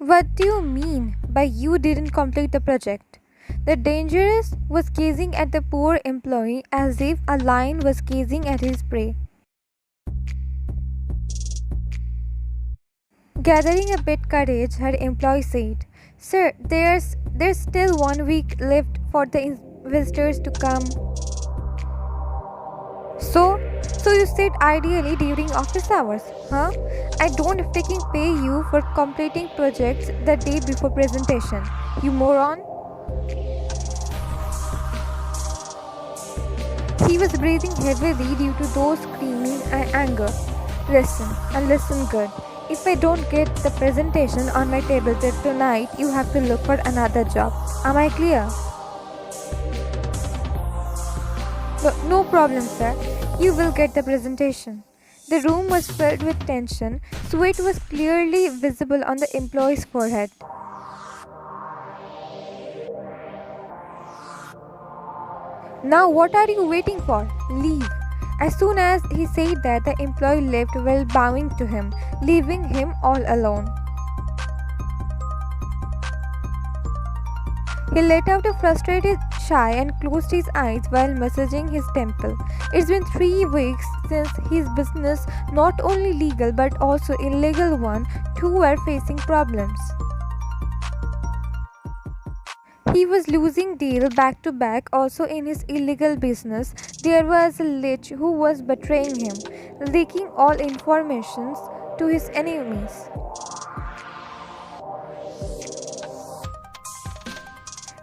What do you mean by you didn't complete the project? The dangerous was gazing at the poor employee as if a lion was gazing at his prey. Gathering a bit courage, her employee said, "Sir, there's still 1 week left for the visitors to come. So, so you said ideally during office hours, huh? I don't taking pay you for completing projects the day before presentation. You moron." He was breathing heavily due to those screaming and anger. "Listen, and listen good. If I don't get the presentation on my table till tonight, you have to look for another job. Am I clear?" No problem, sir. You will get the presentation." The room was filled with tension. Sweat was clearly visible on the employee's forehead. "Now what are you waiting for? Leave." As soon as he said that, the employee left while bowing to him, leaving him all alone. He let out a frustrated sigh and closed his eyes while massaging his temple. It's been 3 weeks since his business, not only legal but also illegal one, too, were facing problems. He was losing deal back to back. Also in his illegal business, there was a lich who was betraying him, leaking all informations to his enemies.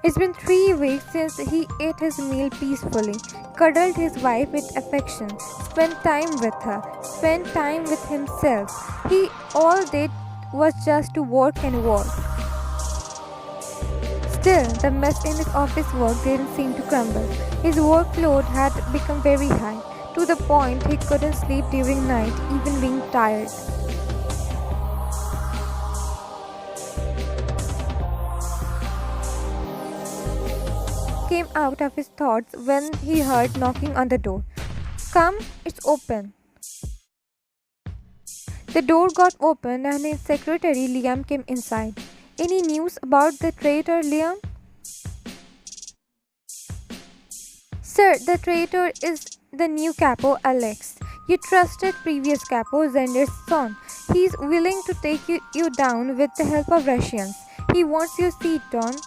It's been 3 weeks since he ate his meal peacefully, cuddled his wife with affection, spent time with her, spent time with himself. He all did was just to work and work. Still, the mess in his office work didn't seem to crumble. His workload had become very high, to the point he couldn't sleep during night, even being tired. Came out of his thoughts when he heard knocking on the door. "Come, it's open." The door got opened and his secretary Liam came inside. "Any news about the traitor, Liam?" "Sir, the traitor is the new capo, Alex. You trusted previous capo, Xander's son. He's willing to take you down with the help of Russians. He wants your seat, Don."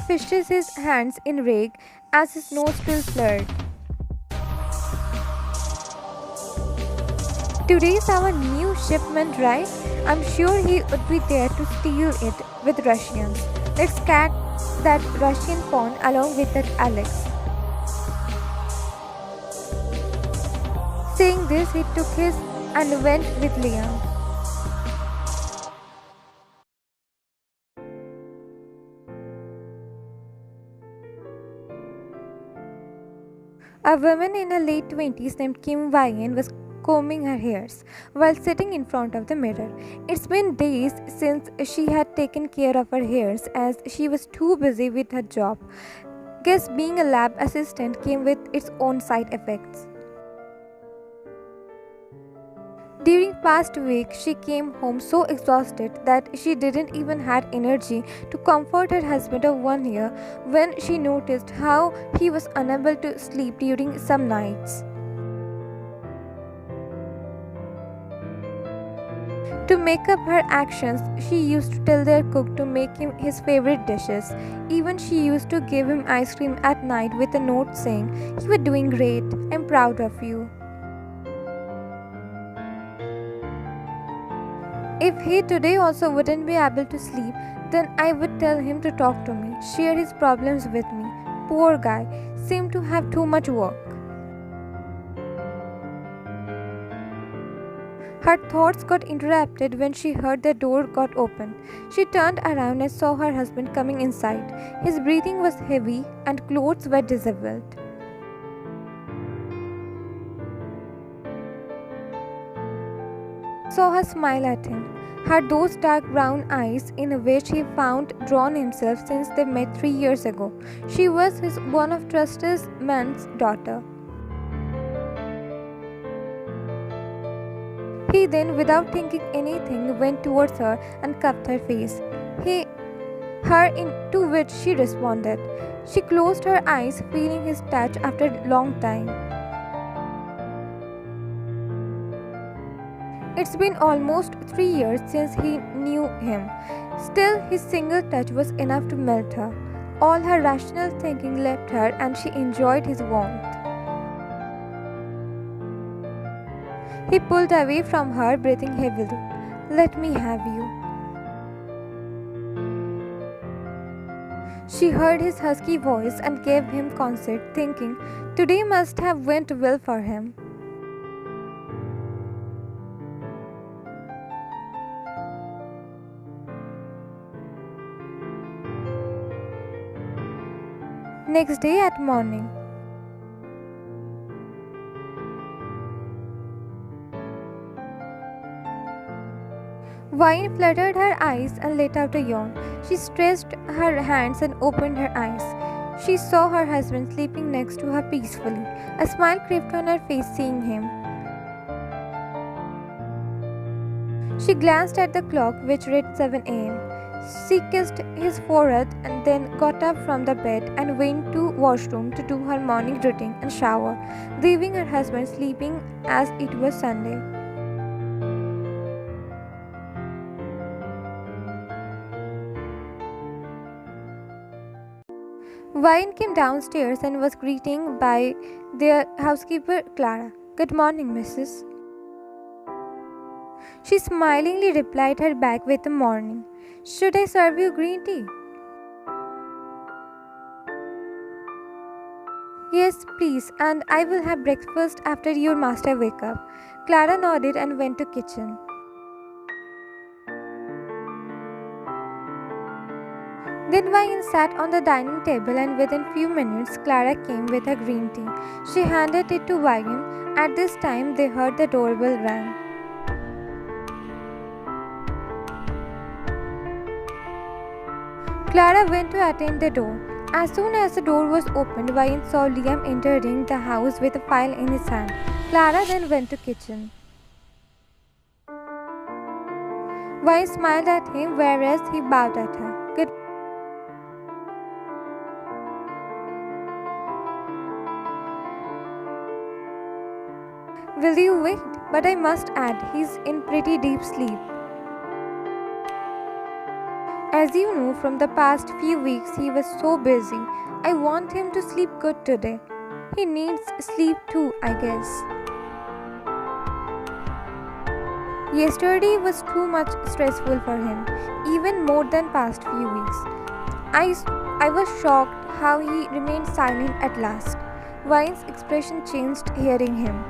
Fishes his hands in rage as his nostrils flared. "Today's our new shipment, right? I'm sure he would be there to steal it with Russians. Let's catch that Russian pawn along with that Alex." Saying this, he took his and went with Liam. A woman in her late 20s named Kim Wyan was combing her hairs while sitting in front of the mirror. It's been days since she had taken care of her hairs as she was too busy with her job. Guess being a lab assistant came with its own side effects. During past week, she came home so exhausted that she didn't even had energy to comfort her husband of 1 year when she noticed how he was unable to sleep during some nights. To make up her actions, she used to tell their cook to make him his favorite dishes. Even she used to give him ice cream at night with a note saying, "You are doing great, I'm proud of you." If he today also wouldn't be able to sleep, then I would tell him to talk to me, share his problems with me. Poor guy, seemed to have too much work. Her thoughts got interrupted when she heard the door got opened. She turned around and saw her husband coming inside. His breathing was heavy and clothes were disheveled. Saw her smile at him. Had those dark brown eyes in which he found drawn himself since they met 3 years ago. She was one of Truster's man's daughter. He then, without thinking anything, went towards her and cupped her face. He her to which she responded. She closed her eyes, feeling his touch after a long time. It's been almost 3 years since he knew him. Still, his single touch was enough to melt her. All her rational thinking left her and she enjoyed his warmth. He pulled away from her, breathing heavily. "Let me have you." She heard his husky voice and gave him consent, thinking, today must have went well for him. Next day at morning. Wine fluttered her eyes and let out a yawn. She stretched her hands and opened her eyes. She saw her husband sleeping next to her peacefully. A smile crept on her face seeing him. She glanced at the clock, which read 7 a.m. She kissed his forehead and then got up from the bed and went to washroom to do her morning routine and shower, leaving her husband sleeping as it was Sunday. Wine came downstairs and was greeted by their housekeeper Clara. "Good morning, Mrs." She smilingly replied her back with a morning. "Should I serve you green tea?" "Yes, please, and I will have breakfast after your master wake up." Clara nodded and went to kitchen. Then Wine sat on the dining table and within few minutes Clara came with her green tea. She handed it to Wine. At this time they heard the doorbell ring. Clara went to attend the door. As soon as the door was opened, Wine saw Liam entering the house with a file in his hand. Clara then went to kitchen. Wine smiled at him whereas he bowed at her. "Good." "Will you wait? But I must add, he's in pretty deep sleep. As you know, from the past few weeks he was so busy. I want him to sleep good today. He needs sleep too, I guess. Yesterday was too much stressful for him, even more than past few weeks. I was shocked how he remained silent at last." Wine's expression changed hearing him.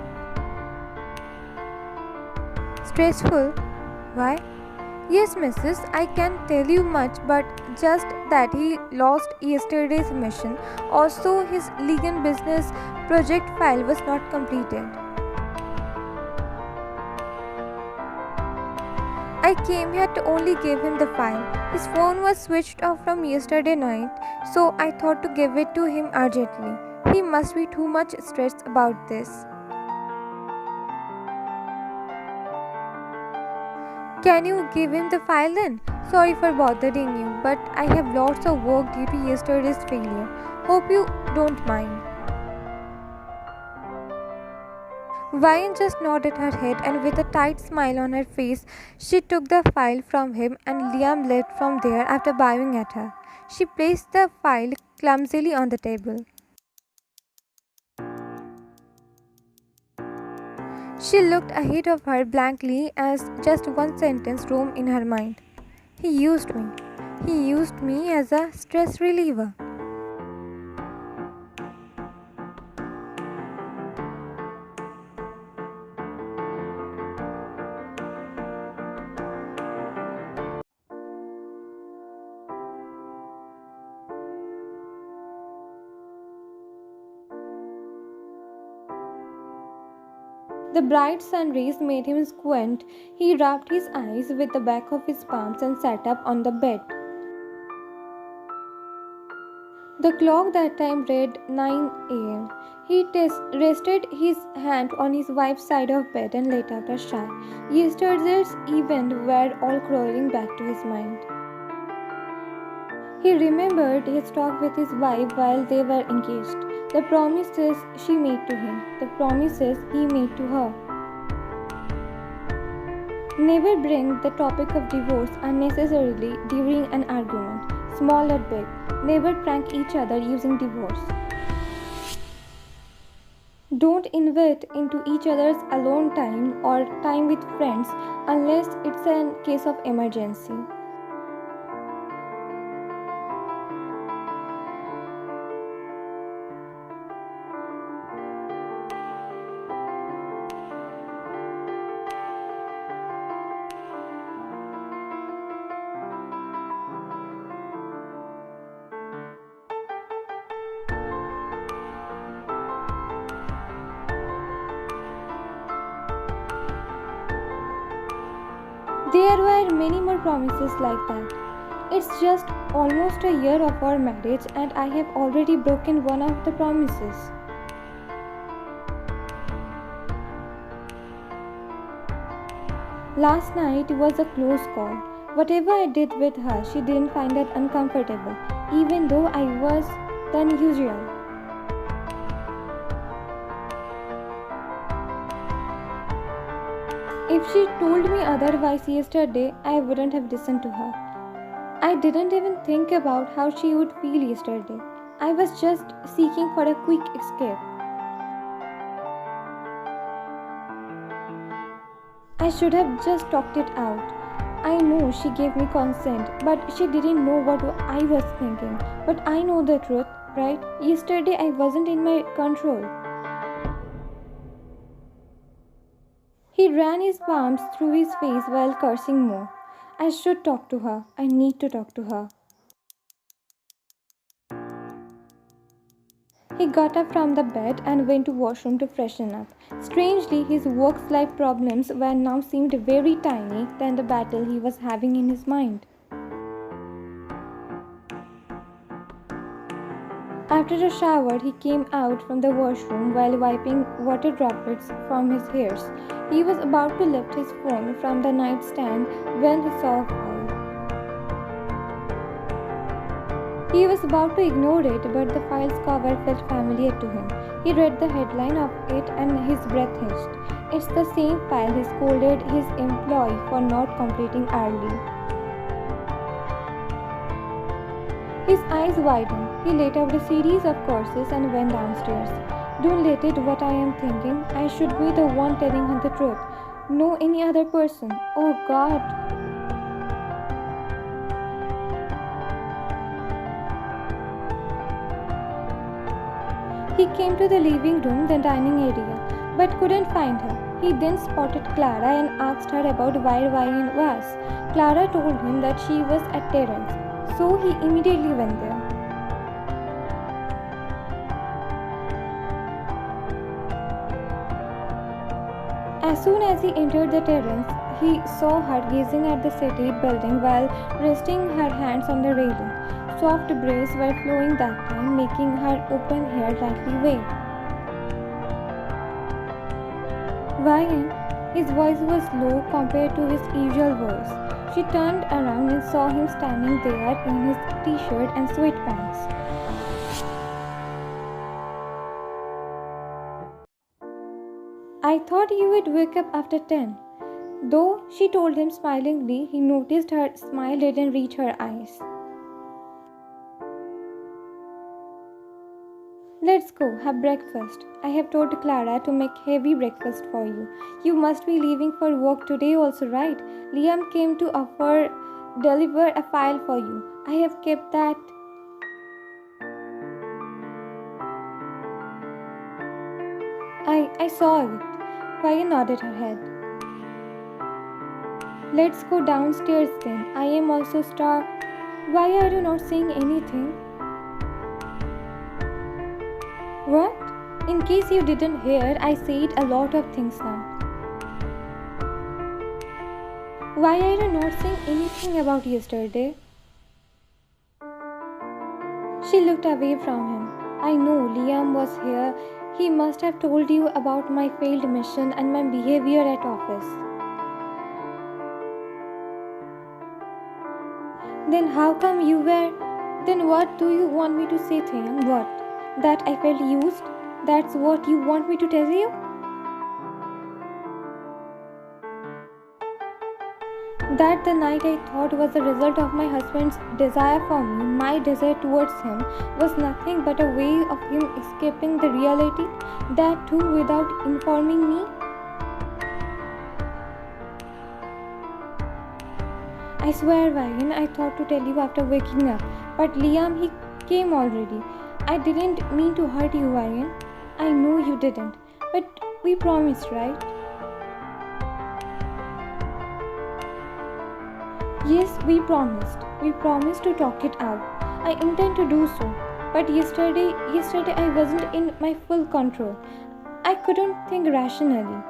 "Stressful? Why?" "Yes, Mrs. I can't tell you much, but just that he lost yesterday's mission. Also, his legal business project file was not completed. I came here to only give him the file. His phone was switched off from yesterday night, so I thought to give it to him urgently. He must be too much stressed about this." "Can you give him the file then? Sorry for bothering you, but I have lots of work due to yesterday's failure. Hope you don't mind." Vine just nodded her head and with a tight smile on her face, she took the file from him and Liam left from there after bowing at her. She placed the file clumsily on the table. She looked ahead of her blankly as just one sentence roamed in her mind. "He used me. He used me as a stress reliever." The bright sun rays made him squint. He rubbed his eyes with the back of his palms and sat up on the bed. The clock that time read 9 a.m. He rested his hand on his wife's side of bed and let out a sigh. Yesterday's event were all crawling back to his mind. He remembered his talk with his wife while they were engaged, the promises she made to him, the promises he made to her. Never bring the topic of divorce unnecessarily during an argument, small or big. Never prank each other using divorce. Don't invite into each other's alone time or time with friends unless it's a case of emergency. There were many more promises like that. It's just almost a year of our marriage and I have already broken one of the promises. Last night was a close call. Whatever I did with her, she didn't find it uncomfortable, even though I was the unusual. If she told me otherwise yesterday, I wouldn't have listened to her. I didn't even think about how she would feel yesterday. I was just seeking for a quick escape. I should have just talked it out. I know she gave me consent, but she didn't know what I was thinking. But I know the truth, right? Yesterday I wasn't in my control. He ran his palms through his face while cursing more. I should talk to her. I need to talk to her. He got up from the bed and went to washroom to freshen up. Strangely, his work-life problems were now seemed very tiny than the battle he was having in his mind. After a shower, he came out from the washroom while wiping water droplets from his hairs. He was about to lift his phone from the nightstand when he saw a file. He was about to ignore it, but the file's cover felt familiar to him. He read the headline of it and his breath hitched. It's the same file he scolded his employee for not completing early. His eyes widened. He let out a series of curses and went downstairs. Don't let it what I am thinking. I should be the one telling her the truth. No any other person. Oh God. He came to the living room, the dining area, but couldn't find her. He then spotted Clara and asked her about where Ryan was. Clara told him that she was at Terence, so he immediately went there. As soon as he entered the terrace, he saw her gazing at the city building while resting her hands on the railing. Soft breezes were flowing that time, making her open hair lightly wave. Ryan, his voice was low compared to his usual voice. She turned around and saw him standing there in his t-shirt and sweatpants. I thought you would wake up after 10. Though she told him smilingly, he noticed her smile didn't reach her eyes. Let's go, have breakfast. I have told Clara to make heavy breakfast for you. You must be leaving for work today also, right? Liam came to deliver a file for you. I have kept that. I saw it. Ryan nodded her head. Let's go downstairs then. I am also starved. Why are you not saying anything? What? In case you didn't hear, I said a lot of things now. Why are you not saying anything about yesterday? She looked away from him. I know Liam was here. He must have told you about my failed mission and my behavior at office. Then how come you were... Then what do you want me to say, Taeyang? What? That I felt used? That's what you want me to tell you? That the night I thought was the result of my husband's desire for me, my desire towards him, was nothing but a way of him escaping the reality, that too without informing me? I swear, Ryan, I thought to tell you after waking up, but Liam, he came already. I didn't mean to hurt you, Ryan. I know you didn't, but we promised, right? Yes, we promised. We promised to talk it out. I intend to do so. But yesterday I wasn't in my full control. I couldn't think rationally.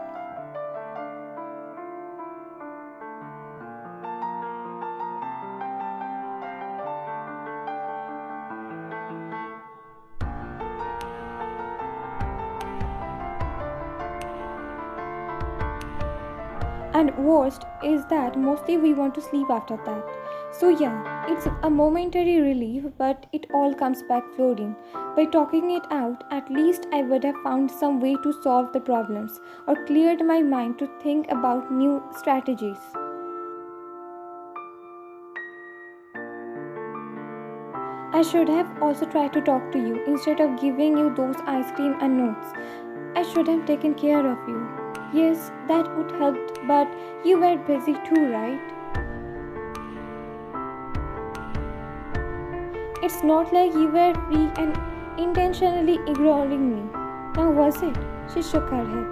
And worst is that mostly we want to sleep after that. So yeah, it's a momentary relief, but it all comes back flooding. By talking it out, at least I would have found some way to solve the problems or cleared my mind to think about new strategies. I should have also tried to talk to you instead of giving you those ice cream and notes. I should have taken care of you. Yes, that would help, but you were busy too, right? It's not like you were free and intentionally ignoring me. Now was it? She shook her head.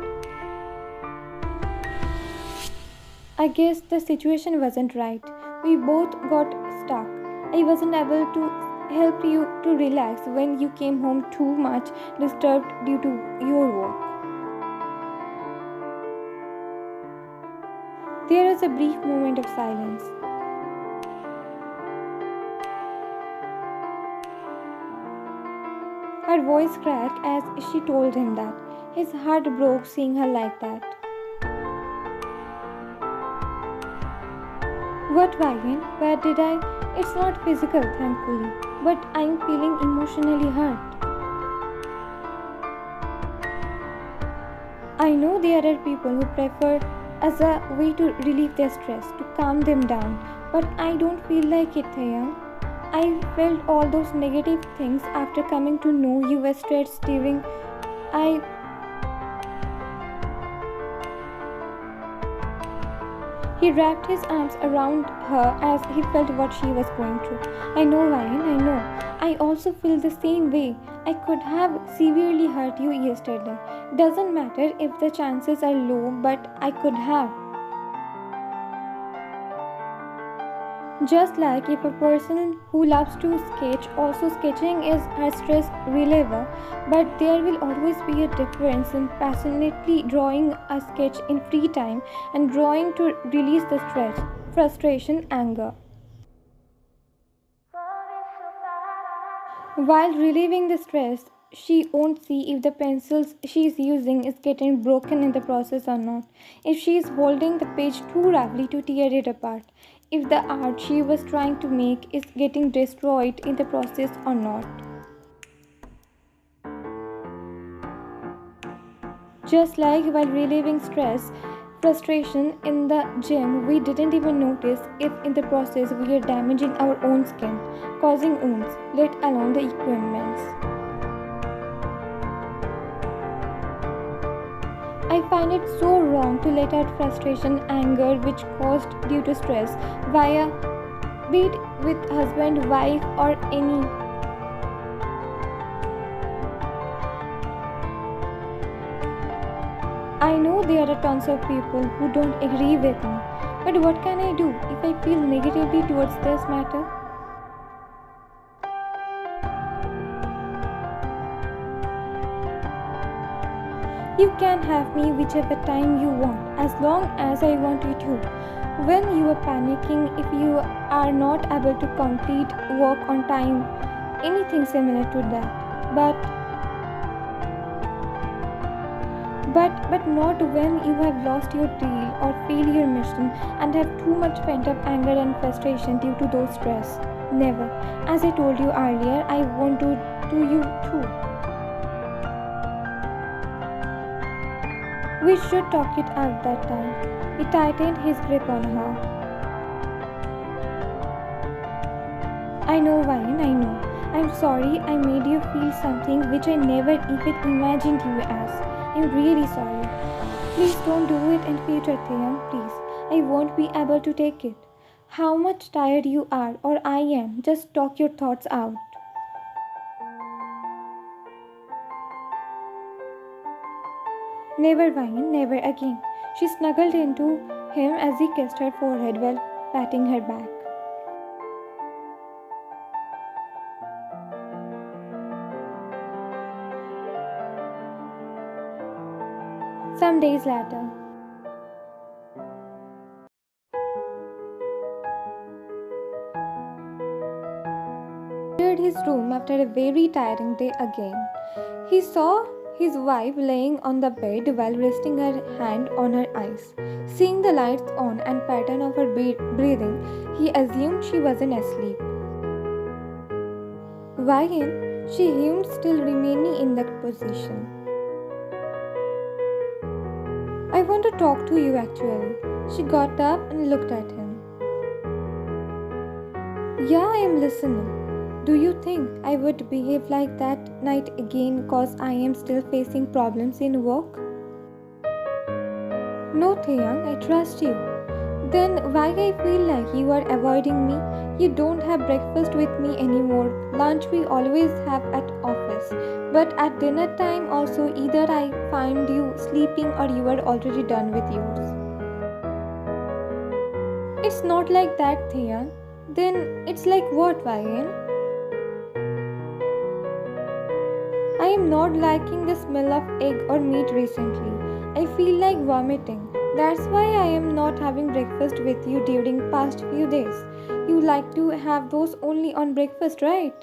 I guess the situation wasn't right. We both got stuck. I wasn't able to help you to relax when you came home too much disturbed due to your work. There was a brief moment of silence. Her voice cracked as she told him that. His heart broke seeing her like that. What, Ryan? Where did I? It's not physical, thankfully, but I'm feeling emotionally hurt. I know there are people who prefer as a way to relieve their stress, to calm them down, but I don't feel like it, Taeyang. I felt all those negative things after coming to know you were stressed during. He wrapped his arms around her as he felt what she was going through. I know, Ryan, I know. I also feel the same way. I could have severely hurt you yesterday. Doesn't matter if the chances are low, but I could have. Just like if a person who loves to sketch, also sketching is her stress reliever, but there will always be a difference in passionately drawing a sketch in free time and drawing to release the stress, frustration, anger. While relieving the stress, she won't see if the pencils she is using is getting broken in the process or not, if she is holding the page too roughly to tear it apart, if the art she was trying to make is getting destroyed in the process or not. Just like while relieving stress, frustration in the gym, we didn't even notice if in the process we are damaging our own skin, causing wounds, let alone the equipments. I find it so wrong to let out frustration, anger which caused due to stress via, be it with husband, wife or any. I know there are tons of people who don't agree with me, but what can I do if I feel negatively towards this matter? You can have me whichever time you want, as long as I want you to. When you are panicking, if you are not able to complete work on time, anything similar to that. But But not when you have lost your deal or failed your mission and have too much pent up anger and frustration due to those stress. Never. As I told you earlier, I won't do to you too. We should talk it out that time. He tightened his grip on her. I know, Vine, I know. I'm sorry I made you feel something which I never even imagined you as. I'm really sorry. Please don't do it in future, Theon, please. I won't be able to take it. How much tired you are or I am, just talk your thoughts out. Never, Vine, never again. She snuggled into him as he kissed her forehead while patting her back. Some days later, he entered his room after a very tiring day again. He saw his wife laying on the bed while resting her hand on her eyes. Seeing the lights on and pattern of her breathing, he assumed she wasn't asleep. Why? She hummed, still remaining in that position. I want to talk to you actually. She got up and looked at him. Yeah, I am listening. Do you think I would behave like that night again cause I am still facing problems in work? No, Taeyang, I trust you. Then why I feel like you are avoiding me? You don't have breakfast with me anymore. Lunch we always have at office. But at dinner time also either I find you sleeping or you are already done with yours. It's not like that, Taeyang. Then it's like what, Vayan? I am not liking the smell of egg or meat recently. I feel like vomiting. That's why I am not having breakfast with you during past few days. You like to have those only on breakfast, right?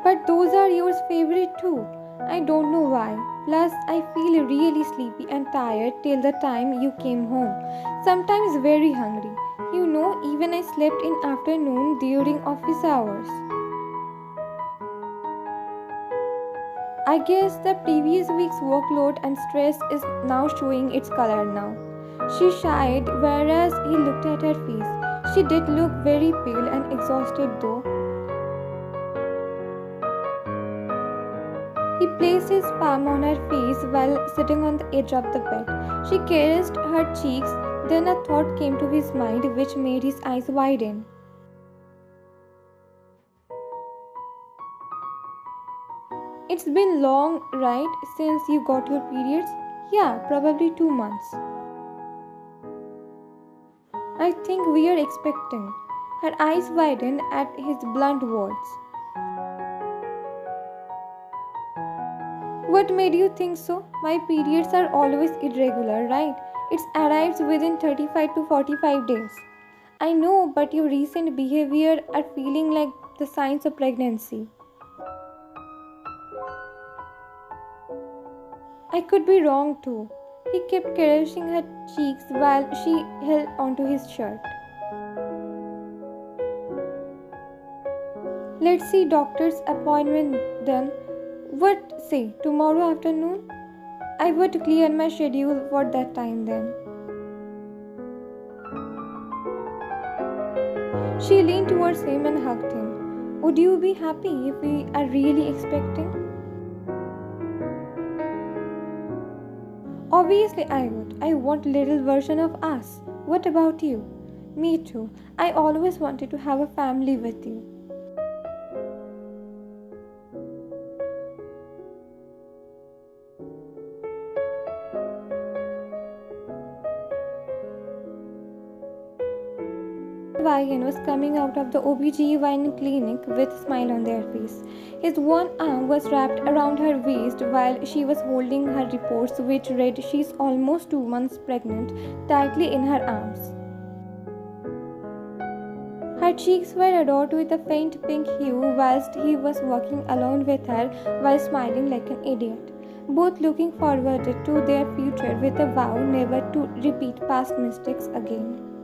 But those are yours favorite too. I don't know why. Plus, I feel really sleepy and tired till the time you came home. Sometimes very hungry. You know, even I slept in afternoon during office hours. I guess the previous week's workload and stress is now showing its color now. She sighed whereas he looked at her face. She did look very pale and exhausted though. He placed his palm on her face while sitting on the edge of the bed. She caressed her cheeks, then a thought came to his mind which made his eyes widen. It's been long, right, since you got your periods? Yeah, probably 2 months. I think we are expecting. Her eyes widened at his blunt words. What made you think so? My periods are always irregular, right? It arrives within 35 to 45 days. I know, but your recent behavior are feeling like the signs of pregnancy. I could be wrong too. He kept caressing her cheeks while she held onto his shirt. Let's see doctor's appointment then. What say, tomorrow afternoon? I would clear my schedule for that time then. She leaned towards him and hugged him. Would you be happy if we are really expecting? Obviously I would. I want a little version of us. What about you? Me too. I always wanted to have a family with you. Ryan was coming out of the OBGYN clinic with a smile on their face. His one arm was wrapped around her waist while she was holding her reports, which read she's almost 2 months pregnant, tightly in her arms. Her cheeks were adorned with a faint pink hue whilst he was walking alone with her while smiling like an idiot, both looking forward to their future with a vow never to repeat past mistakes again.